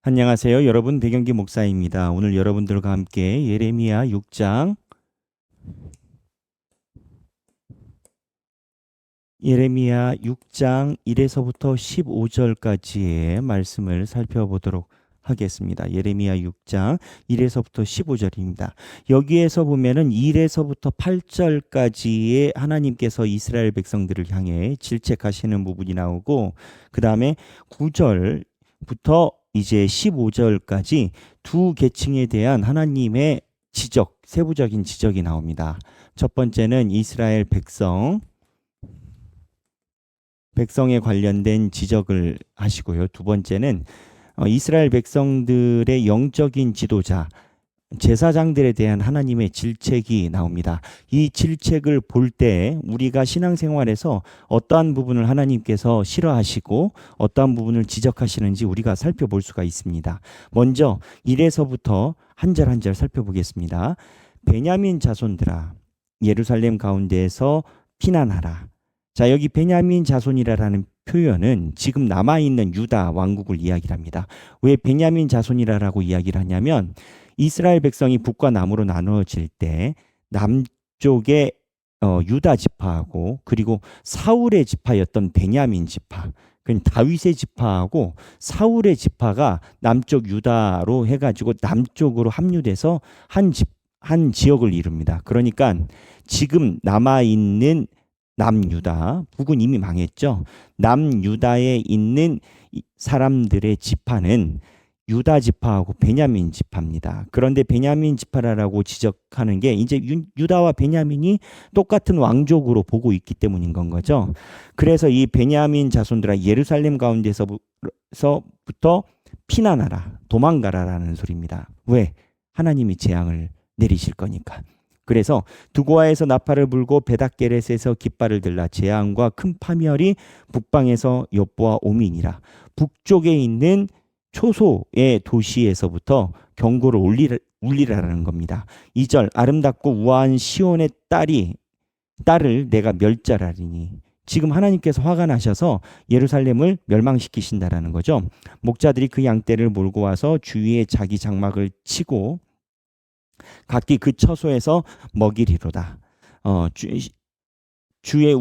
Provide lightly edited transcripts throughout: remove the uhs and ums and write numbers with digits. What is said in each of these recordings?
안녕하세요. 여러분 배경기 목사입니다. 오늘 여러분들과 함께 예레미야 6장 1에서부터 15절까지의 말씀을 살펴보도록 하겠습니다. 예레미야 6장 1에서부터 15절입니다. 여기에서 보면은 1에서부터 8절까지의 하나님께서 이스라엘 백성들을 향해 질책하시는 부분이 나오고, 그 다음에 9절부터 이제 15절까지 두 계층에 대한 하나님의 지적, 세부적인 지적이 나옵니다. 첫 번째는 이스라엘 백성에 관련된 지적을 하시고요. 두 번째는 이스라엘 백성들의 영적인 지도자, 제사장들에 대한 하나님의 질책이 나옵니다. 이 질책을 볼 때 우리가 신앙생활에서 어떠한 부분을 하나님께서 싫어하시고 어떠한 부분을 지적하시는지 우리가 살펴볼 수가 있습니다. 먼저 1에서부터 한 절 한 절 살펴보겠습니다. 베냐민 자손들아, 예루살렘 가운데에서 피난하라. 자, 여기 베냐민 자손이라는 표현은 지금 남아있는 유다 왕국을 이야기를 합니다. 왜 베냐민 자손이라고 이야기를 하냐면, 이스라엘 백성이 북과 남으로 나누어질 때 남쪽에 유다 지파하고, 그리고 사울의 지파였던 베냐민 지파, 그러니까 다윗의 지파하고 사울의 지파가 남쪽 유다로 해가지고 남쪽으로 합류돼서 한 지역을 이룹니다. 그러니까 지금 남아있는 남유다, 북은 이미 망했죠. 남유다에 있는 사람들의 지파는 유다 지파하고 베냐민 지파입니다. 그런데 베냐민 지파라고 지적하는 게 이제 유다와 베냐민이 똑같은 왕족으로 보고 있기 때문인 건 거죠. 그래서 이 베냐민 자손들아, 예루살렘 가운데서부터 피난하라, 도망가라라는 소리입니다. 왜? 하나님이 재앙을 내리실 거니까. 그래서 두고아에서 나팔을 불고 베닷게렛에서 깃발을 들라. 재앙과 큰 파멸이 북방에서 욥보와 오민이라. 북쪽에 있는 초소의 도시에서부터 경고를 울리라는 겁니다. 2절, 아름답고 우아한 시온의 딸을 내가 멸절하리니. 지금 하나님께서 화가 나셔서 예루살렘을 멸망시키신다라는 거죠. 목자들이 그 양떼를 몰고 와서 주위에 자기 장막을 치고 각기 그 처소에서 먹이리로다. 주의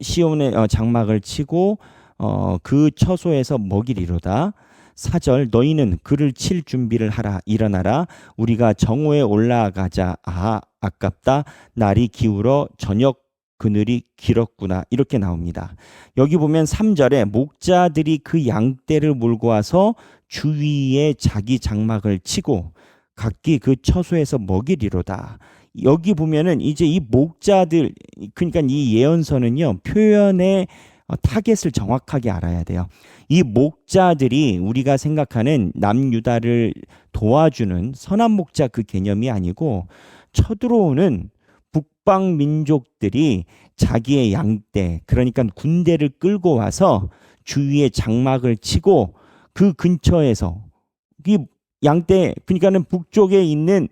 시온의 장막을 치고 그 처소에서 먹이리로다. 4절, 너희는 그를 칠 준비를 하라. 일어나라. 우리가 정오에 올라가자. 아깝다. 날이 기울어 저녁 그늘이 길었구나. 이렇게 나옵니다. 여기 보면 3절에 목자들이 그 양떼를 몰고 와서 주위에 자기 장막을 치고 각기 그 처소에서 먹이리로다. 여기 보면은 이제 이 목자들, 그러니까 이 예언서는요, 표현의 타겟을 정확하게 알아야 돼요. 이 목자들이 우리가 생각하는 남유다를 도와주는 선한 목자 그 개념이 아니고, 쳐들어오는 북방 민족들이 자기의 양떼, 그러니까 군대를 끌고 와서 주위에 장막을 치고 그 근처에서 이 양떼, 그러니까는 북쪽에 있는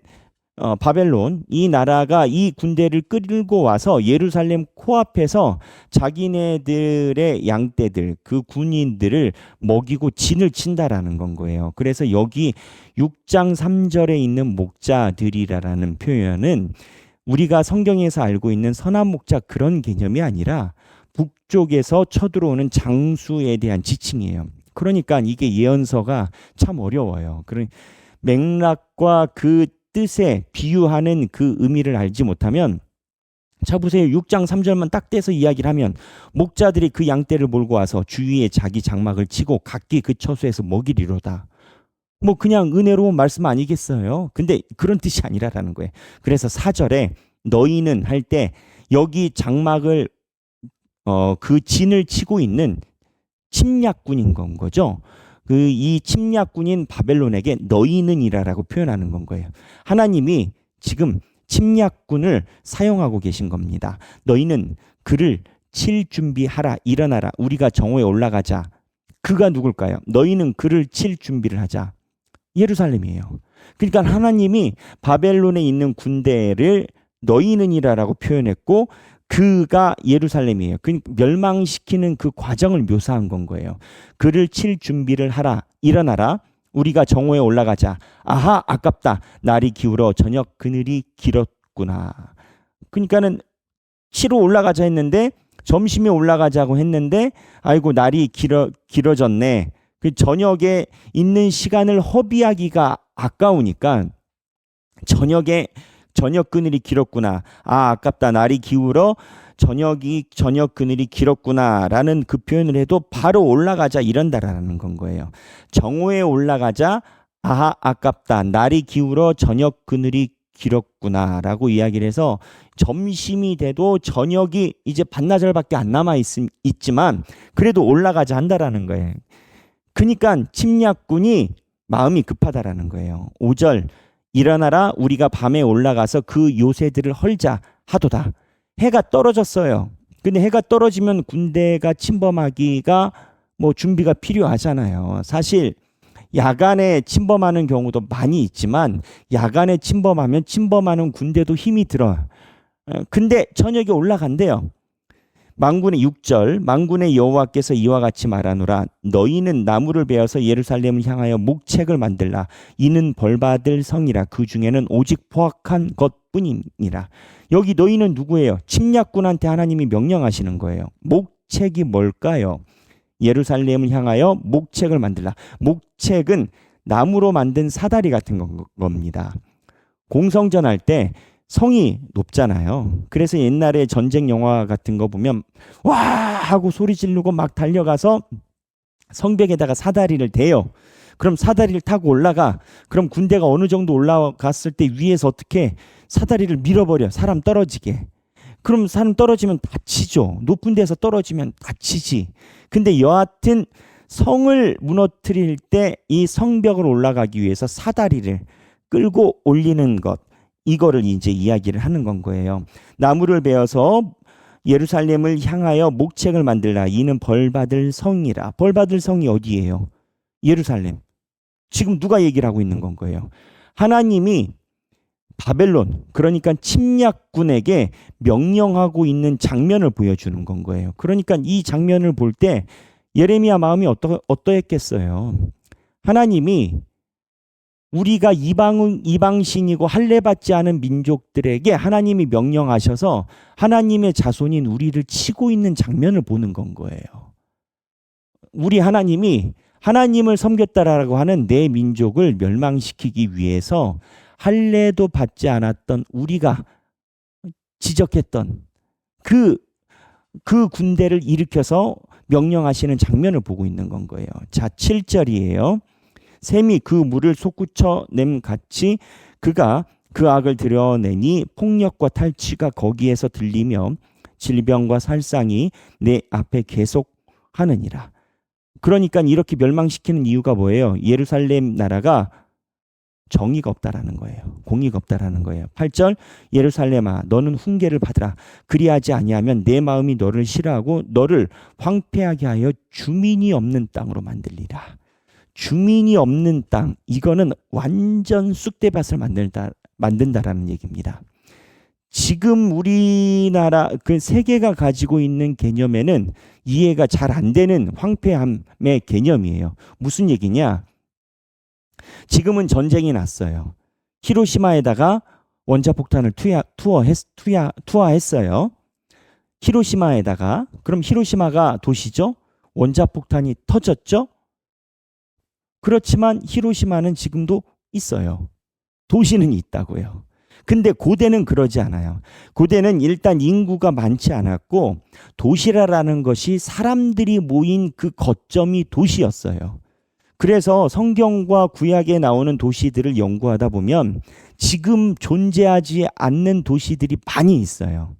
바벨론, 이 나라가 이 군대를 끌고 와서 예루살렘 코앞에서 자기네들의 양떼들, 그 군인들을 먹이고 진을 친다라는 건 거예요. 그래서 여기 6장 3절에 있는 목자들이라는 표현은 우리가 성경에서 알고 있는 선한 목자 그런 개념이 아니라 북쪽에서 쳐들어오는 장수에 대한 지칭이에요. 그러니까 이게 예언서가 참 어려워요. 그런 맥락과 그 뜻에 비유하는 그 의미를 알지 못하면, 자 보세요. 6장 3절만 딱 떼서 이야기를 하면 목자들이 그 양떼를 몰고 와서 주위에 자기 장막을 치고 각기 그 처소에서 먹이리로다. 뭐 그냥 은혜로운 말씀 아니겠어요? 근데 그런 뜻이 아니라라는 거예요. 그래서 4절에 너희는 할 때 여기 장막을 그 진을 치고 있는 침략군인 건 거죠. 이 침략군인 바벨론에게 너희는이라고 표현하는 건 거예요. 하나님이 지금 침략군을 사용하고 계신 겁니다. 너희는 그를 칠 준비하라. 일어나라. 우리가 정오에 올라가자. 그가 누굴까요? 너희는 그를 칠 준비를 하자. 예루살렘이에요. 그러니까 하나님이 바벨론에 있는 군대를 너희는이라고 표현했고, 그가 예루살렘이에요. 그러니까 멸망시키는 그 과정을 묘사한 건 거예요. 그를 칠 준비를 하라. 일어나라. 우리가 정오에 올라가자. 아하, 아깝다. 날이 기울어 저녁 그늘이 길었구나. 그러니까는 치러 올라가자 했는데 점심에 올라가자고 했는데 아이고 날이 길어졌네. 그 저녁에 있는 시간을 허비하기가 아까우니까 저녁 그늘이 길었구나. 아, 아깝다. 날이 기울어 저녁 그늘이 길었구나라는 그 표현을 해도 바로 올라가자 이런다라는 건 거예요. 정오에 올라가자. 아, 아깝다. 날이 기울어 저녁 그늘이 길었구나라고 이야기를 해서 점심이 돼도 저녁이 이제 반나절밖에 안 있지만 그래도 올라가자 한다라는 거예요. 그러니까 침략군이 마음이 급하다라는 거예요. 5절 일어나라 우리가 밤에 올라가서 그 요새들을 헐자 하도다. 해가 떨어졌어요. 근데 해가 떨어지면 군대가 침범하기가 뭐 준비가 필요하잖아요. 사실 야간에 침범하는 경우도 많이 있지만 야간에 침범하면 침범하는 군대도 힘이 들어요. 근데 저녁에 올라간대요. 만군의 6절 만군의 여호와께서 이와 같이 말하노라 너희는 나무를 베어서 예루살렘을 향하여 목책을 만들라 이는 벌받을 성이라 그 중에는 오직 포악한 것뿐이니라. 여기 너희는 누구예요? 침략군한테 하나님이 명령하시는 거예요. 목책이 뭘까요? 예루살렘을 향하여 목책을 만들라. 목책은 나무로 만든 사다리 같은 겁니다. 공성전 할 때 성이 높잖아요. 그래서 옛날에 전쟁 영화 같은 거 보면 와 하고 소리 지르고 막 달려가서 성벽에다가 사다리를 대요. 그럼 사다리를 타고 올라가. 그럼 군대가 어느 정도 올라갔을 때 위에서 어떻게 사다리를 밀어버려. 사람 떨어지게. 그럼 사람 떨어지면 다치죠. 높은 데서 떨어지면 다치지. 근데 여하튼 성을 무너뜨릴 때 이 성벽을 올라가기 위해서 사다리를 끌고 올리는 것. 이거를 이제 이야기를 하는 건 거예요. 나무를 베어서 예루살렘을 향하여 목책을 만들라. 이는 벌받을 성이라. 벌받을 성이 어디예요? 예루살렘. 지금 누가 얘기를 하고 있는 건 거예요? 하나님이 바벨론, 그러니까 침략군에게 명령하고 있는 장면을 보여주는 건 거예요. 그러니까 이 장면을 볼 때 예레미야 마음이 어떠했겠어요? 하나님이 우리가 이방신이고 할례받지 않은 민족들에게 하나님이 명령하셔서 하나님의 자손인 우리를 치고 있는 장면을 보는 건 거예요. 우리 하나님이 하나님을 섬겼다라고 하는 내 민족을 멸망시키기 위해서 할례도 받지 않았던 우리가 지적했던 그 군대를 일으켜서 명령하시는 장면을 보고 있는 건 거예요. 자, 7절이에요. 샘이 그 물을 솟구쳐 같이 그가 그 악을 드러내니 폭력과 탈취가 거기에서 들리며 질병과 살상이 내 앞에 계속하느니라. 그러니까 이렇게 멸망시키는 이유가 뭐예요? 예루살렘 나라가 정의가 없다라는 거예요. 공의가 없다라는 거예요. 8절 예루살렘아 너는 훈계를 받으라. 그리하지 아니하면 내 마음이 너를 싫어하고 너를 황폐하게 하여 주민이 없는 땅으로 만들리라. 주민이 없는 땅, 이거는 완전 쑥대밭을 만든다라는 얘기입니다. 지금 우리나라 그 세계가 가지고 있는 개념에는 이해가 잘 안 되는 황폐함의 개념이에요. 무슨 얘기냐? 지금은 전쟁이 났어요. 히로시마에다가 원자폭탄을 투하했어요. 히로시마에다가. 그럼 히로시마가 도시죠? 원자폭탄이 터졌죠? 그렇지만 히로시마는 지금도 있어요. 도시는 있다고요. 근데 고대는 그러지 않아요. 고대는 일단 인구가 많지 않았고 도시라라는 것이 사람들이 모인 그 거점이 도시였어요. 그래서 성경과 구약에 나오는 도시들을 연구하다 보면 지금 존재하지 않는 도시들이 많이 있어요.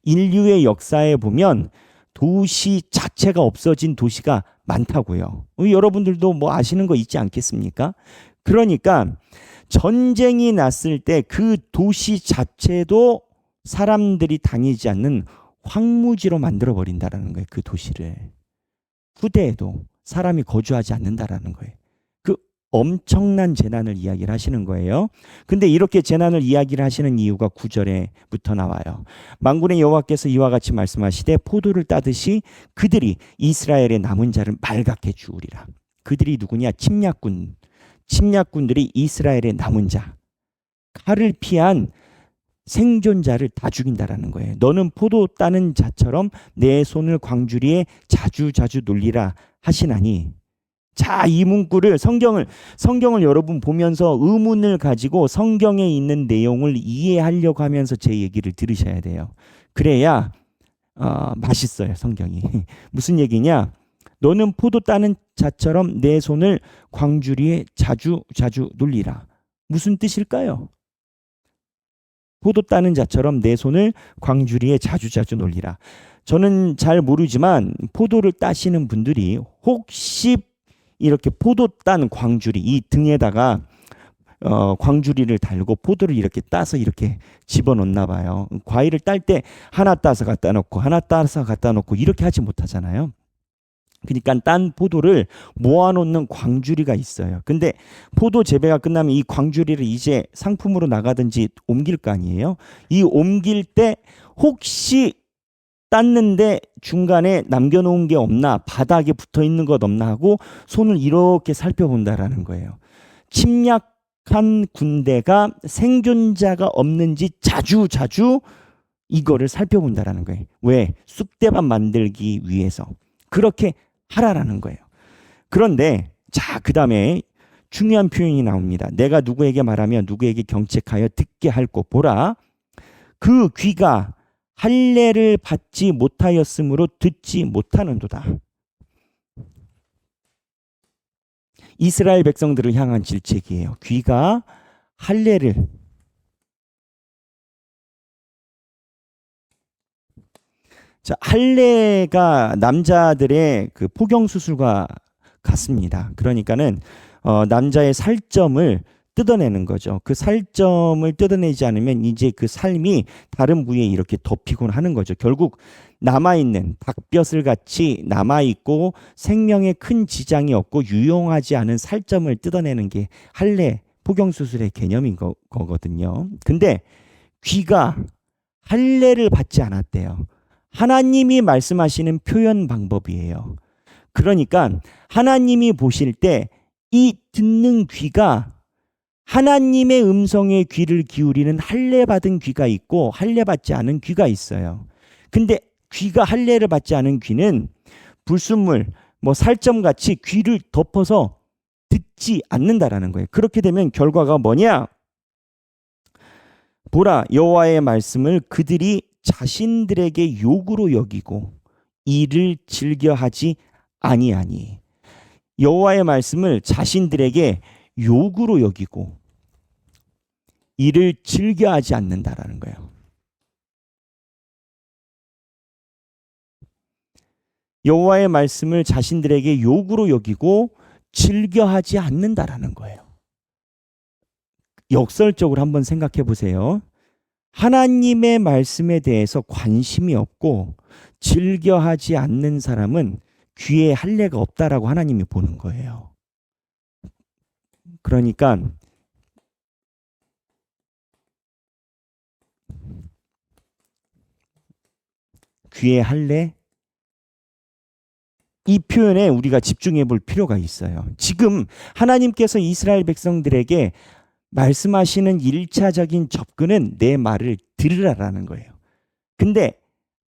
인류의 역사에 보면 도시 자체가 없어진 도시가 많다고요. 여러분들도 뭐 아시는 거 있지 않겠습니까? 그러니까 전쟁이 났을 때 그 도시 자체도 사람들이 다니지 않는 황무지로 만들어 버린다라는 거예요. 그 도시를. 후대에도 사람이 거주하지 않는다라는 거예요. 그 엄청난 재난을 이야기를 하시는 거예요. 근데 이렇게 재난을 이야기를 하시는 이유가 9절에부터 나와요. 만군의 여호와께서 이와 같이 말씀하시되 포도를 따듯이 그들이 이스라엘의 남은 자를 말갛게 주우리라. 그들이 누구냐? 침략군. 침략군들이 이스라엘의 남은 자, 칼을 피한 생존자를 다 죽인다라는 거예요. 너는 포도 따는 자처럼 내 손을 광주리에 자주자주 놀리라 하시나니. 자, 이 문구를 성경을 여러분 보면서 의문을 가지고 성경에 있는 내용을 이해하려고 하면서 제 얘기를 들으셔야 돼요. 그래야 맛있어요, 성경이. 무슨 얘기냐? 너는 포도 따는 자처럼 내 손을 광주리에 자주자주 놀리라. 무슨 뜻일까요? 포도 따는 자처럼 내 손을 광주리에 자주자주 놀리라. 저는 잘 모르지만 포도를 따시는 분들이 혹시 이렇게 포도 딴 광주리, 이 등에다가 광주리를 달고 포도를 이렇게 따서 이렇게 집어넣나 봐요. 과일을 딸 때 하나 따서 갖다 놓고 하나 따서 갖다 놓고 이렇게 하지 못하잖아요. 그러니까 딴 포도를 모아놓는 광주리가 있어요. 근데 포도 재배가 끝나면 이 광주리를 이제 상품으로 나가든지 옮길 거 아니에요. 이 옮길 때 혹시 땄는데 중간에 남겨놓은 게 없나, 바닥에 붙어있는 것 없나 하고 손을 이렇게 살펴본다라는 거예요. 침략한 군대가 생존자가 없는지 자주자주 이거를 살펴본다라는 거예요. 왜? 쑥대밭 만들기 위해서. 그렇게 하라라는 거예요. 그런데 자, 그 다음에 중요한 표현이 나옵니다. 내가 누구에게 말하며 누구에게 경책하여 듣게 할 것 보라. 그 귀가 할례를 받지 못하였으므로 듣지 못하는도다. 이스라엘 백성들을 향한 질책이에요. 귀가 할례를 자, 할례가 남자들의 그 포경 수술과 같습니다. 그러니까는 남자의 살점을 뜯어내는 거죠. 그 살점을 뜯어내지 않으면 이제 그 삶이 다른 부위에 이렇게 덮이곤 하는 거죠. 결국 남아있는 닭뼈슬 같이 남아있고 생명에 큰 지장이 없고 유용하지 않은 살점을 뜯어내는 게 할례 포경수술의 개념인 거거든요. 근데 귀가 할례를 받지 않았대요. 하나님이 말씀하시는 표현 방법이에요. 그러니까 하나님이 보실 때 이 듣는 귀가 하나님의 음성에 귀를 기울이는 할례 받은 귀가 있고 할례 받지 않은 귀가 있어요. 근데 귀가 할례를 받지 않은 귀는 불순물, 살점 같이 귀를 덮어서 듣지 않는다라는 거예요. 그렇게 되면 결과가 뭐냐? 보라, 여호와의 말씀을 그들이 자신들에게 욕으로 여기고 이를 즐겨하지 아니하니. 여호와의 말씀을 자신들에게 욕으로 여기고 이를 즐겨하지 않는다라는 거예요. 여호와의 말씀을 자신들에게 욕으로 여기고 즐겨하지 않는다라는 거예요. 역설적으로 한번 생각해 보세요. 하나님의 말씀에 대해서 관심이 없고 즐겨하지 않는 사람은 귀에 할례가 없다라고 하나님이 보는 거예요. 그러니까 귀에 할례, 이 표현에 우리가 집중해 볼 필요가 있어요. 지금 하나님께서 이스라엘 백성들에게 말씀하시는 1차적인 접근은 내 말을 들으라라는 거예요. 근데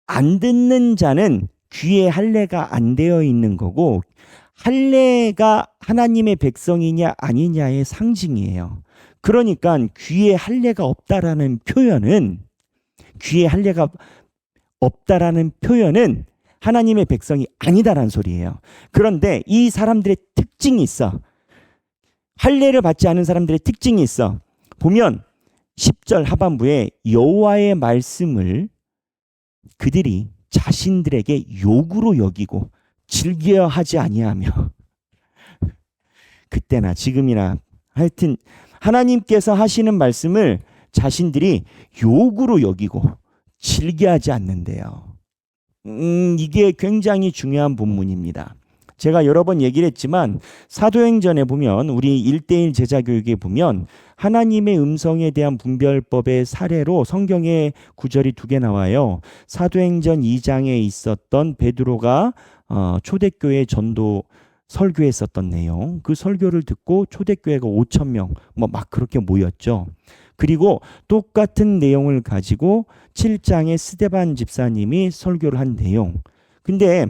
안 듣는 자는 귀에 할례가 안 되어 있는 거고, 할례가 하나님의 백성이냐 아니냐의 상징이에요. 그러니까 귀에 할례가 없다라는 표현은, 귀에 할례가 없다라는 표현은 하나님의 백성이 아니다라는 소리예요. 그런데 이 사람들의 특징이 있어. 할례를 받지 않은 사람들의 특징이 있어. 보면 10절 하반부에 여호와의 말씀을 그들이 자신들에게 욕으로 여기고 즐겨하지 아니하며, 그때나 지금이나 하여튼 하나님께서 하시는 말씀을 자신들이 욕으로 여기고 즐겨하지 않는데요. 이게 굉장히 중요한 본문입니다. 제가 여러 번 얘기를 했지만 사도행전에 보면, 우리 1:1 제자교육에 보면 하나님의 음성에 대한 분별법의 사례로 성경에 구절이 2개 나와요. 사도행전 2장에 있었던 베드로가 초대교회 전도 설교했었던 내용, 그 설교를 듣고 초대교회가 5천 명 뭐 막 그렇게 모였죠. 그리고 똑같은 내용을 가지고 7장에 스데반 집사님이 설교를 한 내용. 근데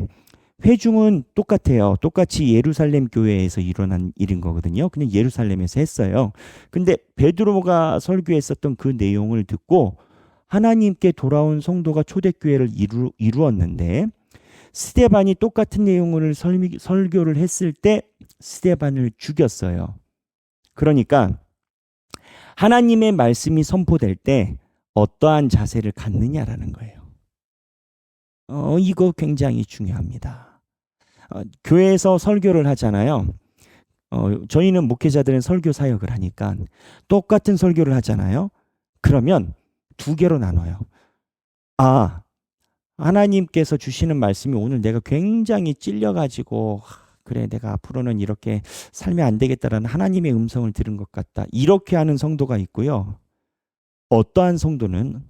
회중은 똑같아요. 똑같이 예루살렘 교회에서 일어난 일인 거거든요. 그냥 예루살렘에서 했어요. 근데 베드로가 설교했었던 그 내용을 듣고 하나님께 돌아온 성도가 초대교회를 이루었는데 스데반이 똑같은 내용을 설교를 했을 때 스데반을 죽였어요. 그러니까 하나님의 말씀이 선포될 때 어떠한 자세를 갖느냐라는 거예요. 이거 굉장히 중요합니다. 교회에서 설교를 하잖아요. 저희는 목회자들은 설교 사역을 하니까 똑같은 설교를 하잖아요. 그러면 두 개로 나눠요. 하나님께서 주시는 말씀이 오늘 내가 굉장히 찔려가지고 그래 내가 앞으로는 이렇게 살면 안 되겠다라는 하나님의 음성을 들은 것 같다. 이렇게 하는 성도가 있고요. 어떠한 성도는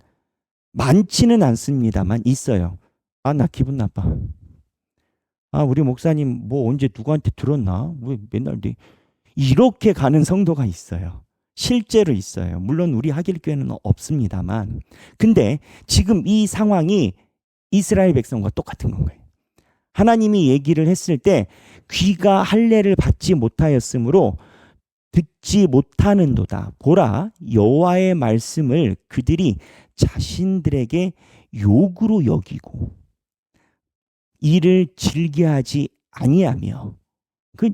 많지는 않습니다만 있어요. 나 기분 나빠. 우리 목사님 뭐 언제 누구한테 들었나? 왜 맨날 이렇게 가는 성도가 있어요. 실제로 있어요. 물론 우리 하길교회는 없습니다만. 근데 지금 이 상황이 이스라엘 백성과 똑같은 건가요? 하나님이 얘기를 했을 때 귀가 할례를 받지 못하였으므로 듣지 못하는도다. 보라, 여호와의 말씀을 그들이 자신들에게 욕으로 여기고 이를 즐겨하지 아니하며, 그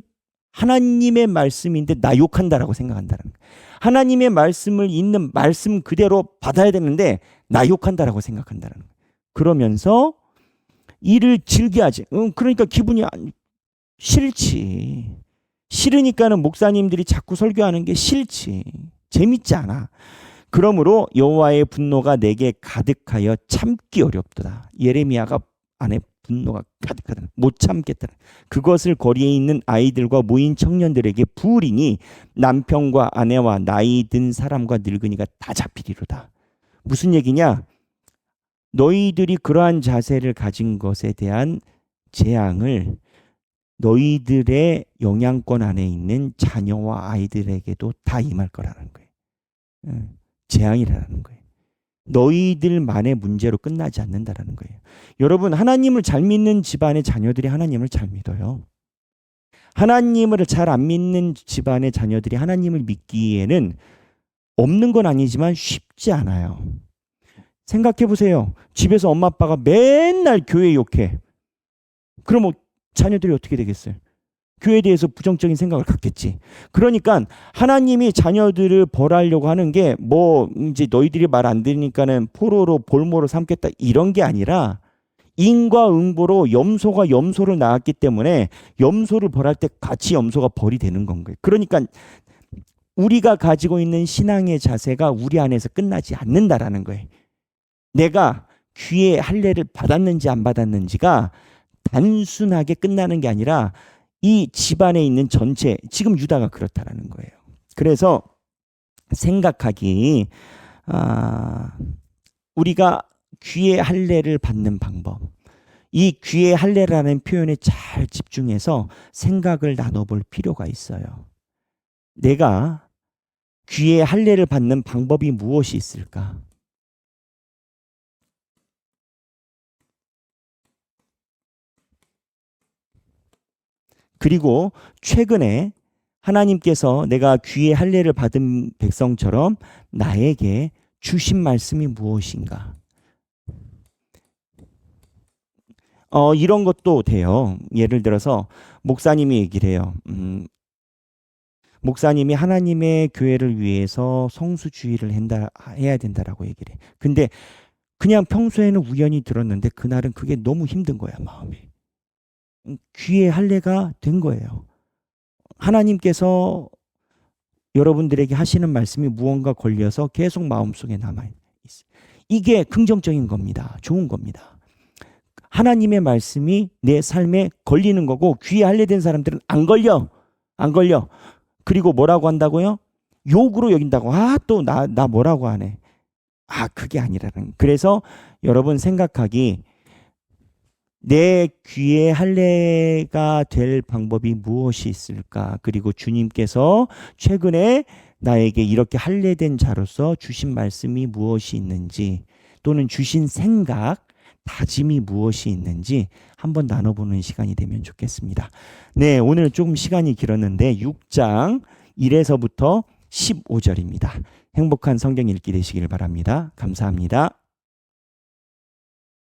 하나님의 말씀인데 나 욕한다라고 생각한다는 거예요. 하나님의 말씀을 있는 말씀 그대로 받아야 되는데 나 욕한다라고 생각한다는 거예요. 그러면서 이를 즐겨하지. 그러니까 기분이 싫지. 싫으니까는 목사님들이 자꾸 설교하는 게 싫지. 재밌지 않아. 그러므로 여호와의 분노가 내게 가득하여 참기 어렵도다. 예레미야가 안에 분노가 가득하다. 못 참겠다. 그것을 거리에 있는 아이들과 모인 청년들에게 부으리니 남편과 아내와 나이 든 사람과 늙은이가 다 잡히리로다. 무슨 얘기냐? 너희들이 그러한 자세를 가진 것에 대한 재앙을 너희들의 영향권 안에 있는 자녀와 아이들에게도 다 임할 거라는 거예요. 재앙이라는 거예요. 너희들만의 문제로 끝나지 않는다라는 거예요. 여러분, 하나님을 잘 믿는 집안의 자녀들이 하나님을 잘 믿어요. 하나님을 잘 안 믿는 집안의 자녀들이 하나님을 믿기에는 없는 건 아니지만 쉽지 않아요. 생각해 보세요. 집에서 엄마 아빠가 맨날 교회 욕해. 그럼 자녀들이 어떻게 되겠어요? 교회에 대해서 부정적인 생각을 갖겠지. 그러니까 하나님이 자녀들을 벌하려고 하는 게 뭐 이제 너희들이 말 안 들으니까는 포로로 볼모로 삼겠다 이런 게 아니라 인과응보로 염소가 염소를 낳았기 때문에 염소를 벌할 때 같이 염소가 벌이 되는 건 거예요. 그러니까 우리가 가지고 있는 신앙의 자세가 우리 안에서 끝나지 않는다라는 거예요. 내가 귀에 할례를 받았는지 안 받았는지가 단순하게 끝나는 게 아니라 이 집안에 있는 전체, 지금 유다가 그렇다라는 거예요. 그래서 생각하기, 우리가 귀의 할례를 받는 방법, 이 귀의 할례라는 표현에 잘 집중해서 생각을 나눠볼 필요가 있어요. 내가 귀의 할례를 받는 방법이 무엇이 있을까? 그리고 최근에 하나님께서 내가 귀의 할례를 받은 백성처럼 나에게 주신 말씀이 무엇인가? 이런 것도 돼요. 예를 들어서 목사님이 얘기를 해요. 목사님이 하나님의 교회를 위해서 성수주의를 해야 된다라고 얘기를 해. 근데 그냥 평소에는 우연히 들었는데 그날은 그게 너무 힘든 거야, 마음이. 귀의 할례가 된 거예요. 하나님께서 여러분들에게 하시는 말씀이 무언가 걸려서 계속 마음속에 남아있어요. 이게 긍정적인 겁니다. 좋은 겁니다. 하나님의 말씀이 내 삶에 걸리는 거고 귀에 할례된 사람들은 안 걸려. 안 걸려. 그리고 뭐라고 한다고요? 욕으로 여긴다고. 또 나 뭐라고 하네. 그게 아니라는. 그래서 여러분 생각하기, 내 귀에 할례가 될 방법이 무엇이 있을까? 그리고 주님께서 최근에 나에게 이렇게 할례된 자로서 주신 말씀이 무엇이 있는지, 또는 주신 생각, 다짐이 무엇이 있는지 한번 나눠보는 시간이 되면 좋겠습니다. 네, 오늘 조금 시간이 길었는데 6장 1에서부터 15절입니다. 행복한 성경 읽기 되시길 바랍니다. 감사합니다.